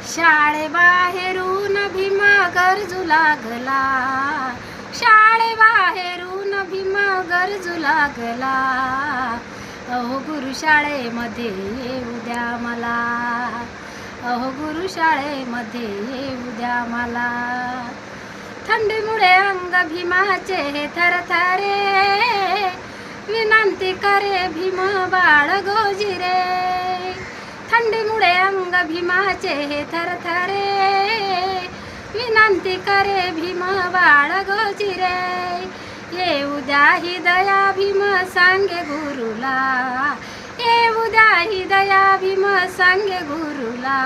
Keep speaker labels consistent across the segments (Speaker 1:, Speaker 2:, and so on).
Speaker 1: शाळेबाहेरून भीमा गरजू लागला, शाळेबाहेरून भीमा गरजू लागला. अहो गुरु शाळेमध्ये येऊ द्या मला, अहो गुरु शाळेमध्ये येऊ द्या मला. थंडीमुळे अंग भीमाचे थरथरे, विनंती करे भीम बाळ गोजिरे. थंडीमुळे अंग भीमाचे थरथरे, विनंती करे भीम बाळ गोजिरे. येऊ द्या ही दया भीम सांगे गुरुला, येऊ द्या ही दया भीम सांगे गुरुला.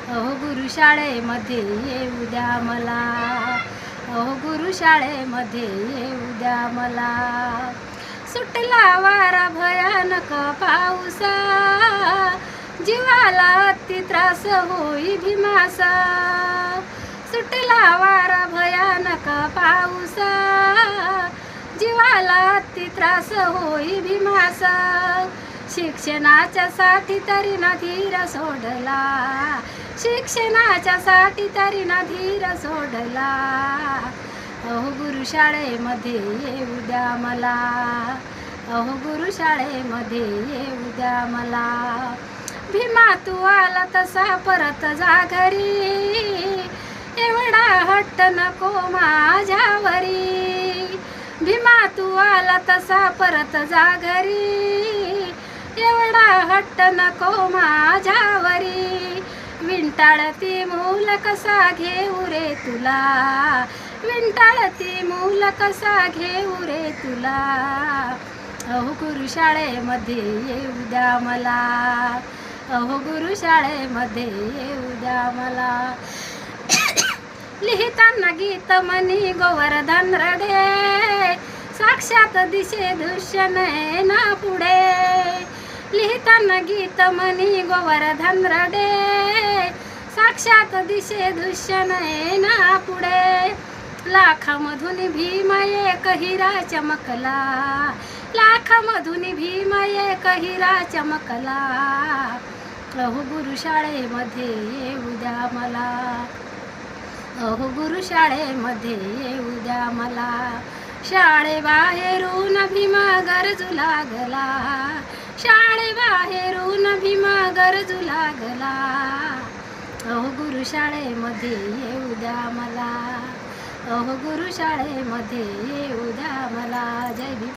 Speaker 1: अहो गुरु शाळेमध्ये येऊ द्या मला, अहो गुरु शाळेमध्ये येऊ द्या मला. सुटला वारा भयानक पाऊसा, जीवाला अति त्रास होई भीमासा. सुटला वारा भयानक पाऊसा, जीवाला अति त्रास होई भीमासा. शिक्षणाच्या साठी तरी ना धीर सोडला, शिक्षणाच्या साठी तरी ना धीर सोडला. अहो गुरु शाळेमध्ये येऊ द्या मला, अहो गुरु शाळेमध्ये येऊ द्या मला. भीमा तू आला तसा परत जा घरी, एवढा हट्ट नको माझ्यावरी. भीमा तू आला तसा परत जा घरी, एवढा हट्ट नको माझ्यावरी. विंटाळती मूल कसा घेऊ रे तुला, विंटाळती मूल कसा घेऊ रे तुला. अहो गुरु शाळेमध्ये येऊ द्या मला, अहो गुरु शाळेमध्ये येऊ द्या मला. लिहिताना गीत मनी गोवर्धन रडे, साक्षात दिशे दृश्य नयना पुढे. लिहिताना गीत मनी गोवर्धन रडे, साक्षात दिशे दृश्य नयना पुढे. लाखामधून भीम एक हिरा चमकला, लाखामधून भीम एक हिरा चमकला. अहो गुरु शाळेमध्ये येऊ द्या मला, अहो गुरु शाळेमध्ये येऊ द्या मला. शाळेबाहेरून भीम गरजू लागला, शाळेबाहेरून भीम गरजू लागला. अहो गुरु शाळेमध्ये येऊ द्या मला, अहो गुरु शाळेमध्ये येऊ द्या मला. जय भीम.